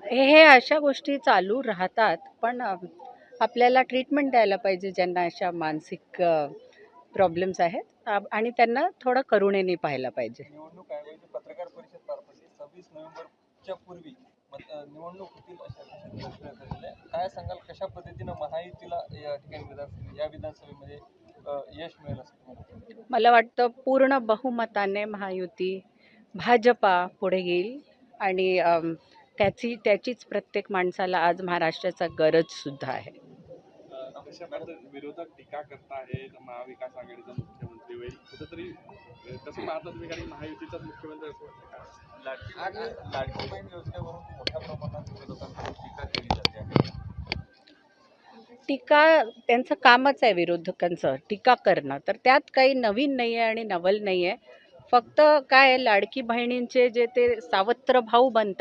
हे अशा गोष्टी चालू राहतात, पण आपल्याला ट्रीटमेंट द्यायला पाहिजे ज्यांना अशा मानसिक प्रॉब्लेम्स आहेत, आणि त्यांना थोडं करुणेने पाहायला पाहिजे. निवडणूक आयोगाची पत्रकार परिषद पार पडली 26 नोव्हेंबरच्या पूर्वी निवडणूक होतील अशा घोषणा झालेल्या आहे. काय सांगाल, कशा पद्धतीनं महायुतीला या ठिकाणी या विधानसभेमध्ये यश मिळेल असं तुम्हाला वाटतं? मला वाटतं पूर्ण बहुमताने महायुती भाजपा पुढे येईल, आणि त्याचीच प्रत्येक माणसाला आज महाराष्ट्राचा गरज सुद्धा आहे. अशा पद्धतीने विरोधक टीका करतायत महाविकास आघाडीचा मुख्यमंत्री होईल कुठेतरी कसं पाहता तुम्ही, कारण महायुतीचाच मुख्यमंत्री असं वाटतं का? लाडकी बहीण योजनेवरून मोठ्या प्रमाणात विरोधकांकडून टीका केली जाते आहे. टीका त्यांचं कामच आहे, विरोधकांचं टीका करणं. तर त्यात काही नवीन नाही आहे आणि नवल नाही आहे. फक्त काय आहे, लाडकी बहिणींचे जे ते सावत्र भाऊ बनतात